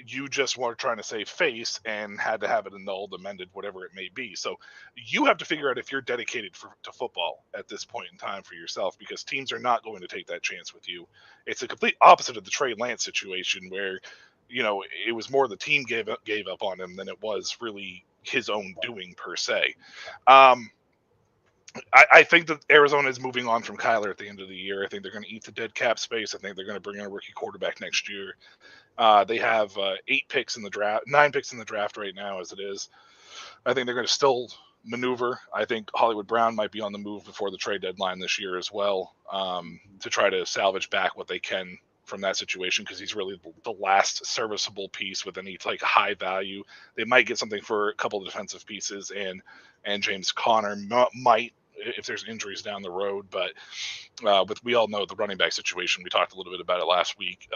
A: You just were trying to save face and had to have it annulled, amended, whatever it may be. So you have to figure out if you're dedicated to football at this point in time for yourself, because teams are not going to take that chance with you. It's a complete opposite of the Trey Lance situation, where it was more the team gave up on him than it was really his own doing per se. I think that Arizona is moving on from Kyler at the end of the year. I think they're going to eat the dead cap space. I think they're going to bring in a rookie quarterback next year. They have 9 picks in the draft right now as it is. I think they're going to still maneuver. I think Hollywood Brown might be on the move before the trade deadline this year as well, to try to salvage back what they can from that situation, because he's really the last serviceable piece with any like high value. They might get something for a couple of defensive pieces, and James Conner might, if there's injuries down the road. But we all know the running back situation. We talked a little bit about it last week.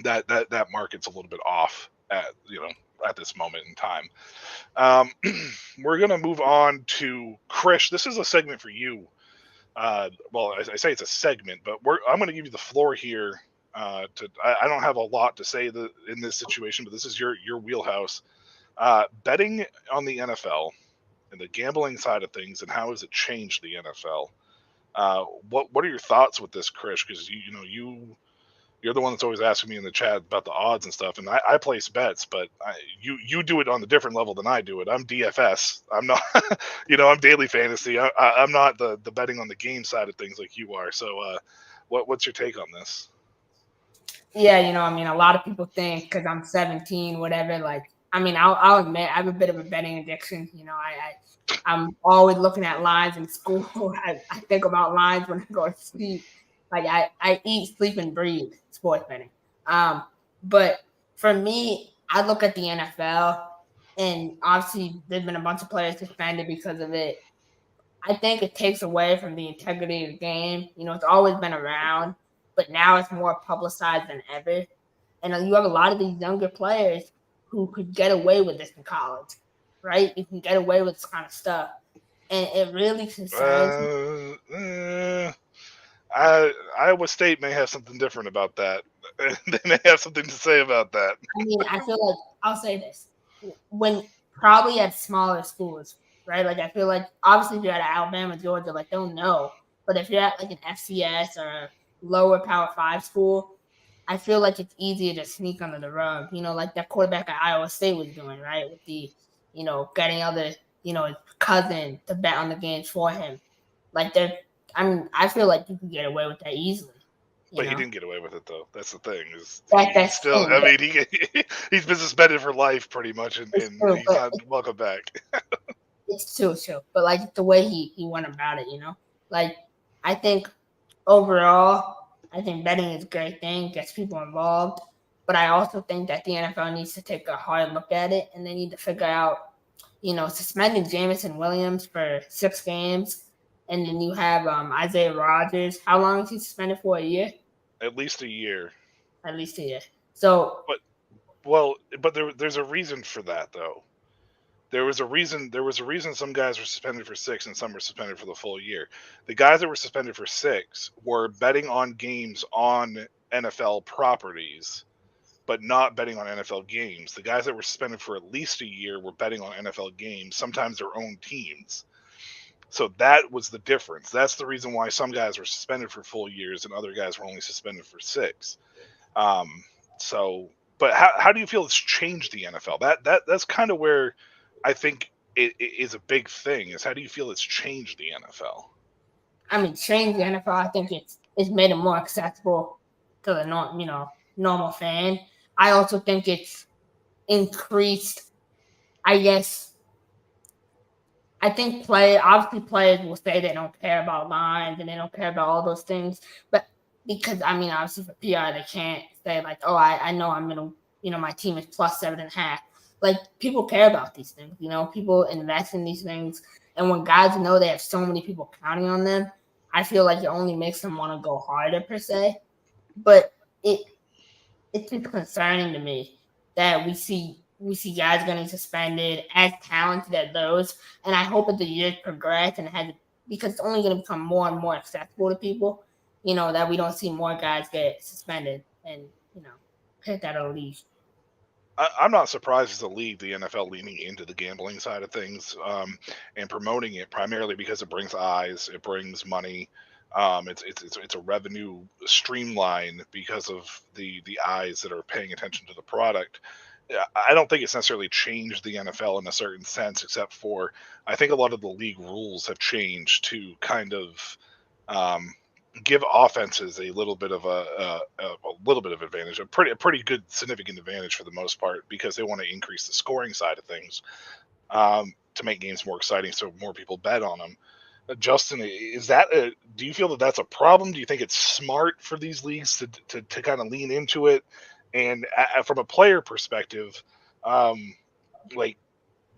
A: That market's a little bit off at this moment in time. We're gonna move on to Krish. This is a segment for you. Well, I say it's a segment, but I'm going to give you the floor here. I don't have a lot to say in this situation, but this is your wheelhouse. Betting on the NFL and the gambling side of things, and how has it changed the NFL? What are your thoughts with this, Krish? Because you're the one that's always asking me in the chat about the odds and stuff, and I place bets, but you do it on a different level than I do it. I'm DFS. I'm not, I'm daily fantasy. I'm not the betting on the game side of things like you are. So, what's your take on this?
F: Yeah, a lot of people think because I'm 17, whatever. I'll admit I have a bit of a betting addiction. I'm always looking at lines in school. I think about lines when I go to sleep. I eat, sleep, and breathe sports betting. But for me, I look at the NFL, and obviously there's been a bunch of players suspended because of it. I think it takes away from the integrity of the game. It's always been around, but now it's more publicized than ever. And you have a lot of these younger players who could get away with this in college, right? You can get away with this kind of stuff. And it really concerns me.
A: Iowa State may have something different about that. They may have something to say about that.
F: I feel like, I'll say this. When probably at smaller schools, right? I feel like obviously if you're at Alabama, Georgia, they'll know. But if you're at an FCS or a lower Power 5 school, I feel like it's easier to sneak under the rug. Like that quarterback at Iowa State was doing, right? With the, getting other, his cousin to bet on the games for him. I feel like you can get away with that easily.
A: But he didn't get away with it, though. That's the thing. He's been suspended for life, pretty much, and he's not welcome back.
F: It's true. But the way he went about it, I think overall, I think betting is a great thing, gets people involved. But I also think that the NFL needs to take a hard look at it, and they need to figure out, suspending Jameson Williams for 6 games. And then you have Isaiah Rodgers. How long is he suspended for? A year?
A: At least a year.
F: So,
A: but there's a reason for that, though. There was a reason some guys were suspended for 6 and some were suspended for the full year. The guys that were suspended for 6 were betting on games on NFL properties, but not betting on NFL games. The guys that were suspended for at least a year were betting on NFL games, sometimes their own teams. So that was the difference. That's the reason why some guys were suspended for full years and other guys were only suspended for 6. But how do you feel it's changed the NFL? That's kind of where I think it is a big thing. Is how do you feel it's changed the NFL?
F: Changed the NFL. I think it's made it more accessible to the normal fan. I also think it's increased, I guess. I think players will say they don't care about lines and they don't care about all those things. But because, obviously for PR, they can't say I know I'm going to, my team is plus 7.5. People care about these things, people invest in these things. And when guys know they have so many people counting on them, I feel like it only makes them want to go harder per se. But it's just concerning to me that we see guys getting suspended as talented as those. And I hope as the years progress because it's only going to become more and more accessible to people, that we don't see more guys get suspended and, hit that a leash.
A: I'm not surprised as a league, the NFL leaning into the gambling side of things and promoting it primarily because it brings eyes, it brings money. It's a revenue streamline because of the eyes that are paying attention to the product. I don't think it's necessarily changed the NFL in a certain sense, except for I think a lot of the league rules have changed to kind of give offenses a little bit of advantage, a pretty good significant advantage for the most part, because they want to increase the scoring side of things. to make games more exciting, so more people bet on them. Justin, do you feel that that's a problem? Do you think it's smart for these leagues to kind of lean into it? And from a player perspective, like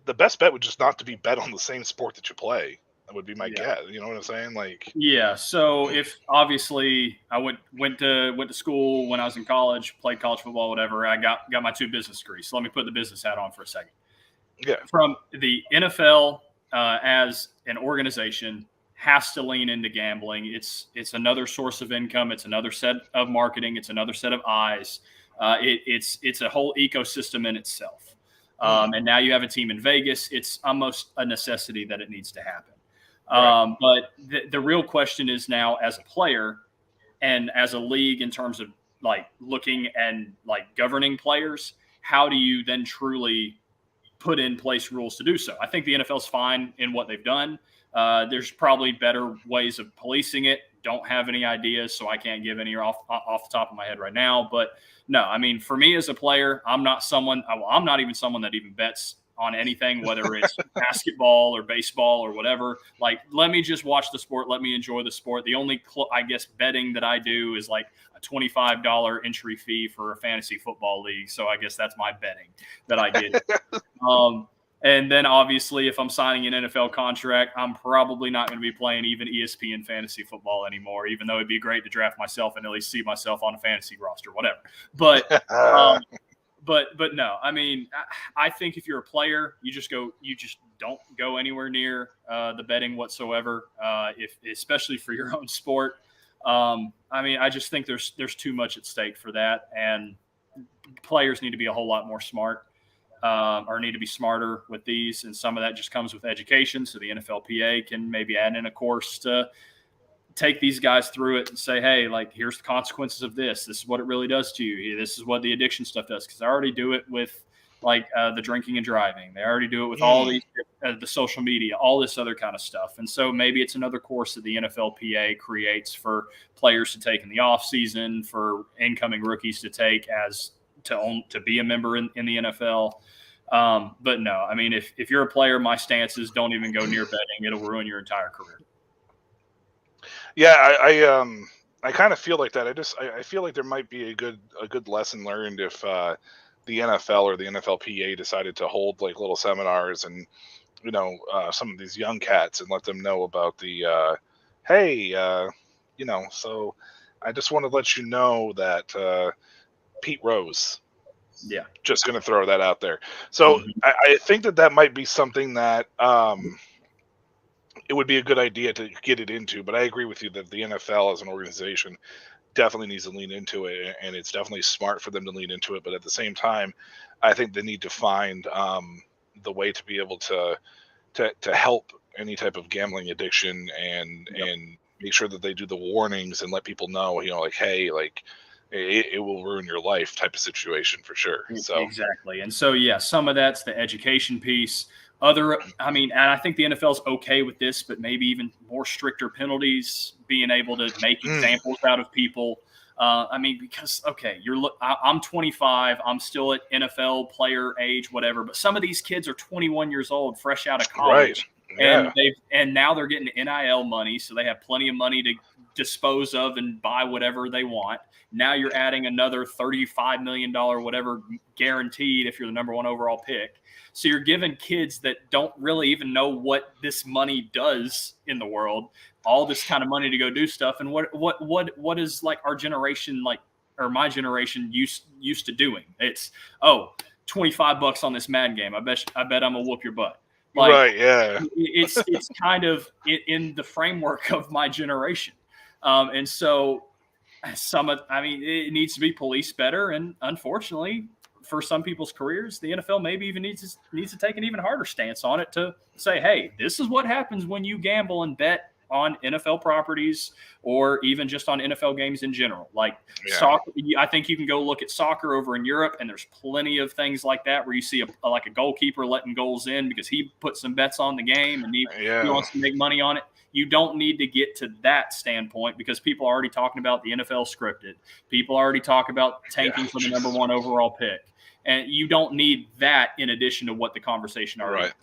A: the best bet would just not to be bet on the same sport that you play. That would be my guess. You know what I'm saying? Like,
E: yeah. So if obviously I went to school when I was in college, played college football, whatever. I got my 2 business degrees. So let me put the business hat on for a second.
A: Yeah.
E: From the NFL as an organization has to lean into gambling. It's another source of income. It's another set of marketing. It's another set of eyes. It's a whole ecosystem in itself. And now you have a team in Vegas. It's almost a necessity that it needs to happen.
A: Right.
E: But the real question is now, as a player and as a league, in terms of like looking and like governing players, how do you then truly put in place rules to do so? I think the NFL's fine in what they've done. There's probably better ways of policing it. Don't have any ideas, so I can't give any off the top of my head right now. But no, I mean, for me as a player, I'm not even someone that even bets on anything, whether it's basketball or baseball or whatever. Like, let me just watch the sport. Let me enjoy the sport. The only, betting that I do is like a $25 entry fee for a fantasy football league. So I guess that's my betting that I get. And then obviously if I'm signing an NFL contract, I'm probably not going to be playing even ESPN fantasy football anymore, even though it'd be great to draft myself and at least see myself on a fantasy roster, whatever. But, But no, I mean, I think if you're a player, you just don't go anywhere near the betting whatsoever, especially for your own sport. I mean, I just think there's too much at stake for that, and players need to be a whole lot more smart, or need to be smarter with these. And some of that just comes with education. So the NFLPA can maybe add in a course to take these guys through it and say, hey, like, here's the consequences of this. This is what it really does to you. This is what the addiction stuff does. Because I already do it with like the drinking and driving. They already do it with all these, the social media, all this other kind of stuff. And so maybe it's another course that the NFLPA creates for players to take in the off season, for incoming rookies to take to be a member in the NFL. But no, I mean, if you're a player, my stance is don't even go near betting. It'll ruin your entire career.
A: Yeah, I kind of feel like that. I feel like there might be a good lesson learned if the NFL or the NFLPA decided to hold like little seminars and some of these young cats and let them know about the so I just want to let you know that Pete Rose.
E: Yeah,
A: just going to throw that out there. So I think that might be something that it would be a good idea to get it into. But I agree with you that the NFL as an organization definitely needs to lean into it, and it's definitely smart for them to lean into it. But at the same time, I think they need to find the way to be able to help any type of gambling addiction and make sure that they do the warnings and let people know, like, hey, like, it will ruin your life type of situation for sure. So
E: exactly. And so, yeah, some of that's the education piece. And I think the NFL's okay with this, but maybe even more stricter penalties, being able to make examples out of people. Because, okay, I'm 25, I'm still at NFL player age, whatever, but some of these kids are 21 years old, fresh out of college. Right. Yeah. And now they're getting NIL money, so they have plenty of money to dispose of and buy whatever they want. Now you're adding another $35 million, whatever, guaranteed if you're the number 1 overall pick. So you're giving kids that don't really even know what this money does in the world all this kind of money to go do stuff. And what is like our generation, like, or my generation used to doing? It's $25 on this Madden game. I bet I'm gonna whoop your butt. Like,
A: right? Yeah.
E: It's kind of in the framework of my generation, and so it needs to be policed better. And unfortunately, for some people's careers, the NFL maybe even needs to take an even harder stance on it to say, hey, this is what happens when you gamble and bet on NFL properties or even just on NFL games in general. Like soccer, I think you can go look at soccer over in Europe, and there's plenty of things like that where you see a goalkeeper letting goals in because he put some bets on the game and he wants to make money on it. You don't need to get to that standpoint because people are already talking about the NFL scripted. People already talk about tanking for the number 1 overall pick. And you don't need that in addition to what the conversation already is.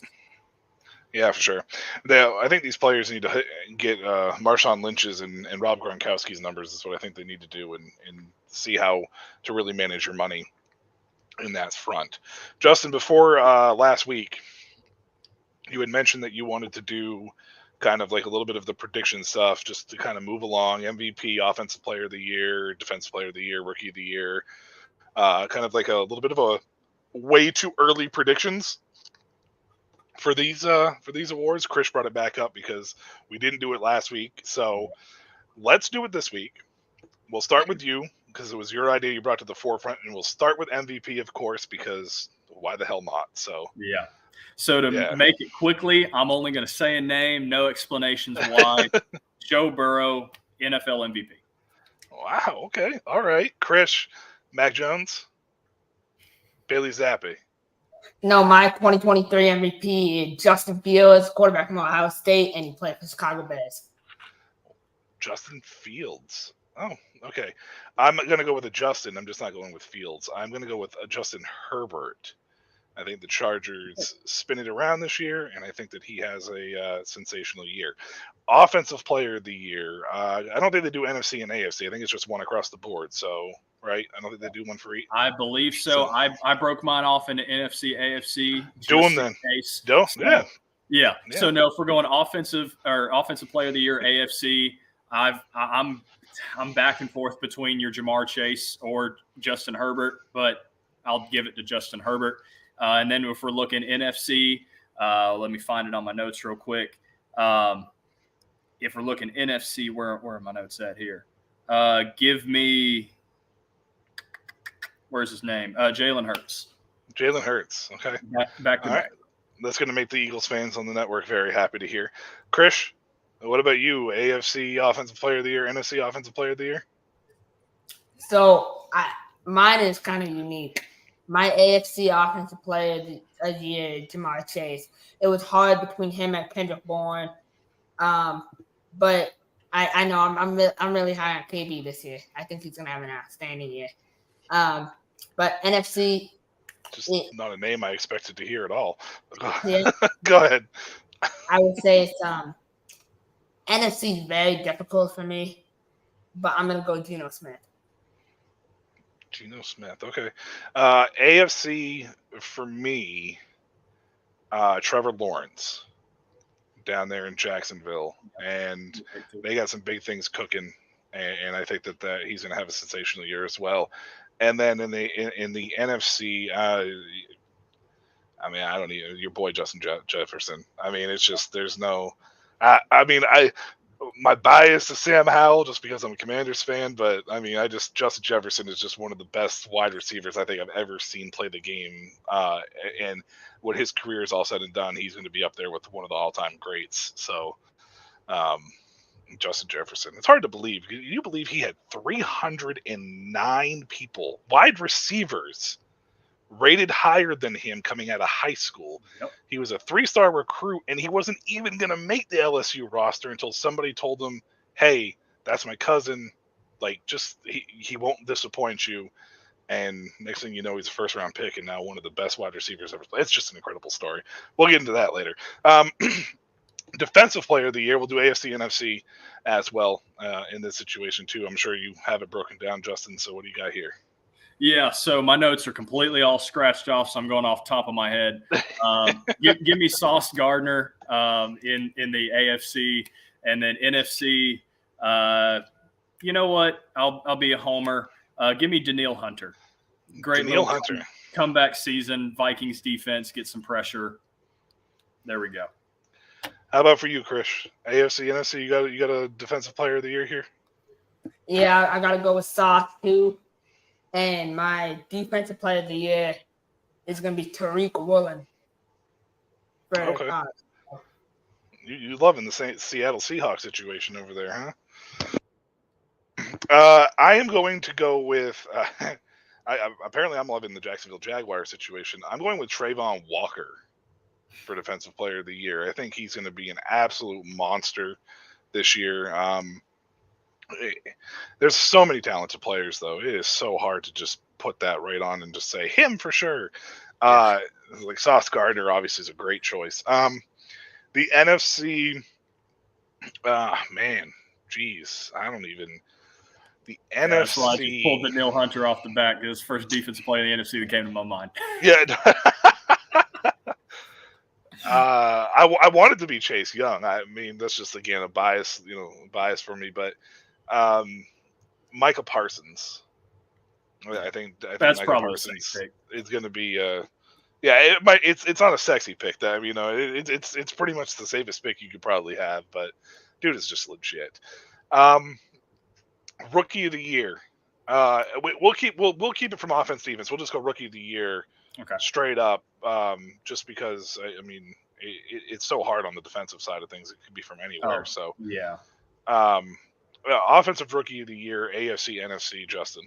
A: Yeah, for sure. I think these players need to get Marshawn Lynch's and Rob Gronkowski's numbers. Is what I think they need to do, and see how to really manage your money in that front. Justin, before last week, you had mentioned that you wanted to do kind of like a little bit of the prediction stuff just to kind of move along. MVP, Offensive Player of the Year, Defensive Player of the Year, Rookie of the Year, kind of like a little bit of a way too early predictions for these awards. Chris brought it back up because we didn't do it last week, so let's do it this week. We'll start with you because it was your idea you brought to the forefront, and we'll start with MVP, of course, because why the hell not? So
E: yeah. So to make it quickly, I'm only going to say a name, no explanations why. Joe Burrow, NFL MVP.
A: Wow. Okay. All right. Chris, Mac Jones, Bailey Zappi.
F: No, my 2023 MVP is Justin Fields, quarterback from Ohio State, and he played for Chicago Bears.
A: Justin Fields. Oh, okay. I'm going to go with a Justin. I'm just not going with Fields. I'm going to go with a Justin Herbert. I think the Chargers spin it around this year, and I think that he has a sensational year. Offensive Player of the Year. I don't think they do NFC and AFC. I think it's just one across the board. So, right? I don't think they do one for each.
E: I believe so. I broke mine off into NFC, AFC.
A: Do them then. Yeah.
E: So no, if we're going Offensive Player of the Year, AFC, I'm back and forth between your Jamar Chase or Justin Herbert, but I'll give it to Justin Herbert. And then if we're looking NFC, let me find it on my notes real quick. If we're looking NFC, where are my notes at here? Give me, where's his name? Jalen Hurts.
A: Jalen Hurts. Okay.
E: Back to
A: All
E: back.
A: right. That's going to make the Eagles fans on the network very happy to hear. Chris, what about you? AFC Offensive Player of the Year, NFC Offensive Player of the Year?
F: So mine is kind of unique. My AFC Offensive Player of the Year, Jamar Chase. It was hard between him and Kendrick Bourne, but I know I'm really high on KB this year. I think he's gonna have an outstanding year. But NFC,
A: not a name I expected to hear at all.
F: Yeah.
A: Go ahead.
F: I would say it's NFC is very difficult for me, but I'm gonna go Geno Smith.
A: Geno Smith. Okay. AFC for me, Trevor Lawrence down there in Jacksonville. And they got some big things cooking. And I think that he's going to have a sensational year as well. And then in the NFC, I mean, I don't even, your boy Justin Jefferson. I mean, it's just, there's no, my bias to Sam Howell just because I'm a Commanders fan, but I mean, Justin Jefferson is just one of the best wide receivers I think I've ever seen play the game. And when his career is all said and done, he's going to be up there with one of the all-time greats. So, Justin Jefferson, it's hard to believe. You believe he had 309 people, wide receivers, rated higher than him coming out of high school.
E: Yep.
A: He was a 3-star recruit, and he wasn't even going to make the LSU roster until somebody told him, hey, that's my cousin. Like, just he won't disappoint you. And next thing you know, he's a first-round pick and now one of the best wide receivers ever. It's just an incredible story. We'll get into that later. Defensive Player of the Year, we'll do AFC, NFC as well in this situation too. I'm sure you have it broken down, Justin. So what do you got here?
E: Yeah, so my notes are completely all scratched off, so I'm going off the top of my head. Give me Sauce Gardner in the AFC, and then NFC. You know what? I'll be a homer. Give me Danielle Hunter. Great
A: Danielle Hunter
E: comeback season. Vikings defense get some pressure. There we go.
A: How about for you, Chris? AFC, NFC. You got a Defensive Player of the Year here?
F: Yeah, I gotta go with Sauce too. And my Defensive Player of the Year is going to be Tariq Woolen.
A: Okay. You loving the Seattle Seahawks situation over there, huh? I am going to go with apparently I'm loving the Jacksonville Jaguars situation. I'm going with Trayvon Walker for Defensive Player of the Year. I think he's going to be an absolute monster this year. There's so many talented players, though. It is so hard to just put that right on and just say him for sure. Like Sauce Gardner, obviously, is a great choice. The NFC, man, geez, I don't even. The
E: That's why I just
A: NFC.
E: pulled the Neil Hunter off the back. It was the first defensive play in the NFC that came to my mind.
A: Yeah. I wanted to be Chase Young. I mean, that's just again a bias for me. But Micah Parsons. I think
E: That's
A: Micah
E: probably
A: Parsons
E: a safe pick.
A: is going to be. Yeah, it's not a sexy pick. That it's pretty much the safest pick you could probably have. But dude is just legit. Rookie of the year. We'll keep it from offense defense. We'll just go rookie of the year.
E: Okay.
A: Straight up, just because I mean it's so hard on the defensive side of things. It could be from anywhere. So
E: yeah.
A: Offensive rookie of the year, AFC, NFC, Justin.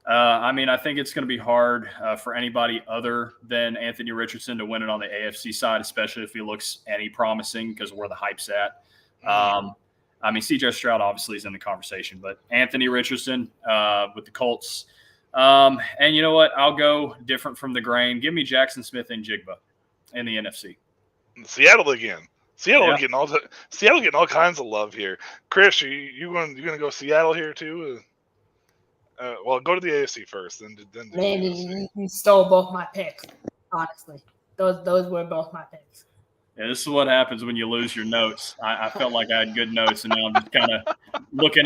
E: I mean, I think it's going to be hard for anybody other than Anthony Richardson to win it on the AFC side, especially if he looks any promising because where the hype's at. I mean, C.J. Stroud obviously is in the conversation, but Anthony Richardson with the Colts. And you know what? I'll go different from the grain. Give me Jackson Smith and Jigba in the NFC.
A: Seattle again. Seattle getting all kinds of love here. Chris, you gonna go Seattle here too? Well, go to the AFC first, then.
F: Man, you stole both my picks. Honestly, those were both my picks.
E: Yeah, this is what happens when you lose your notes. I felt like I had good notes, and now I'm just kind of looking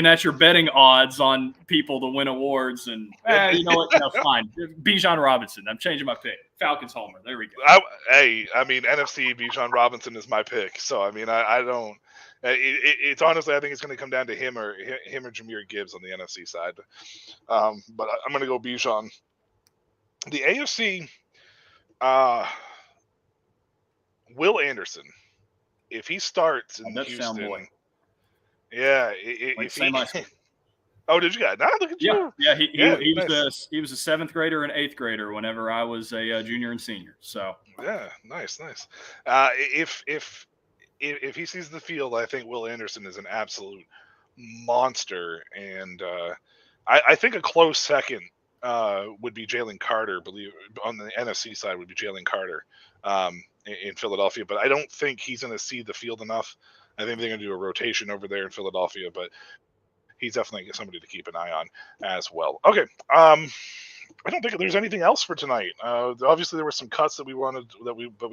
E: at your betting odds on people to win awards. And you know what? No, fine. Bijan Robinson. I'm changing my pick. Falcons homer. There we go.
A: I mean, NFC Bijan Robinson is my pick. So I mean, I don't. It's honestly, I think it's going to come down to him or Jahmyr Gibbs on the NFC side. But I'm going to go Bijan. The AFC. Will Anderson, if he starts in Houston, oh, did you guys? Nah, look at you.
E: Yeah, he was a seventh grader and eighth grader whenever I was a junior and senior. So
A: yeah, nice. If he sees the field, I think Will Anderson is an absolute monster, and I think a close second would be Jalen Carter. On the NFC side would be Jalen Carter. In Philadelphia, but I don't think he's going to see the field enough. I think they're going to do a rotation over there in Philadelphia, but he's definitely somebody to keep an eye on as well. Okay. I don't think there's anything else for tonight. Obviously there were some cuts that we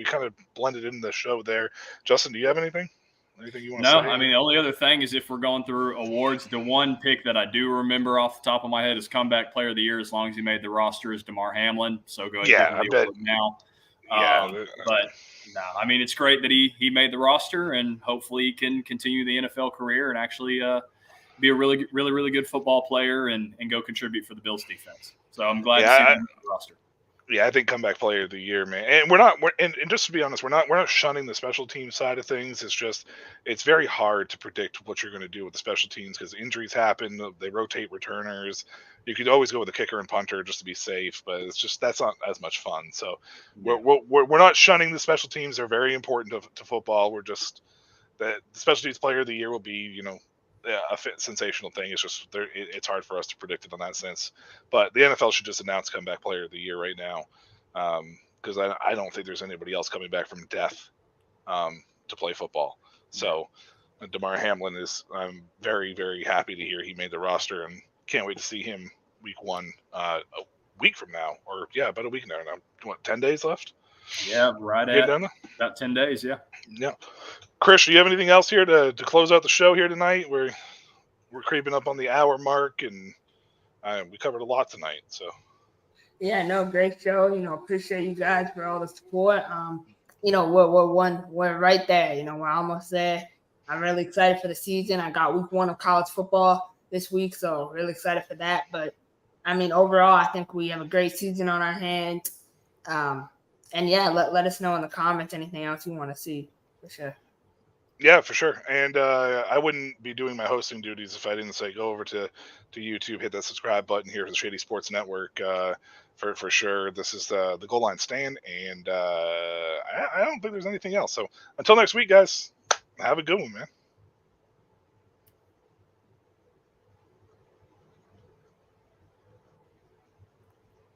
A: kind of blended in the show there. Justin, do you have anything? Anything you want to say?
E: No, I mean, the only other thing is if we're going through awards, the one pick that I do remember off the top of my head is comeback player of the year, as long as he made the roster, is DeMar Hamlin. So go ahead and get the award now. But no, I mean, it's great that he made the roster, and hopefully he can continue the NFL career and actually be a really, really, really good football player and go contribute for the Bills defense. So I'm glad to see him on the roster.
A: Yeah, I think comeback player of the year, man. And and just to be honest, we're not shunning the special team side of things. It's just it's very hard to predict what you're going to do with the special teams because injuries happen. They rotate returners. You could always go with a kicker and punter just to be safe, but it's just that's not as much fun. So we're not shunning the special teams. They're very important to football. We're just the special teams player of the year will be a sensational thing. It's just it's hard for us to predict it in that sense. But the NFL should just announce comeback player of the year right now because I don't think there's anybody else coming back from death to play football. So DeMar Hamlin I'm very, very happy to hear he made the roster and can't wait to see him week 1 a week from now, or about a week now. What, 10 days left?
E: Yeah, right at about 10 days. Yeah.
A: Chris, do you have anything else here to close out the show here tonight? We're creeping up on the hour mark, and we covered a lot tonight. So
F: yeah, no, great show. Appreciate you guys for all the support. We're right there. We're almost there. I'm really excited for the season. I got week 1 of college football this week, so really excited for that. But I mean, overall, I think we have a great season on our hands. And let us know in the comments anything else you want to see for sure.
A: Yeah, for sure. And I wouldn't be doing my hosting duties if I didn't say go over to YouTube, hit that subscribe button here for the Shady Sports Network. For sure, this is the Goal Line Stand, and I don't think there's anything else. So until next week, guys, have a good one, man.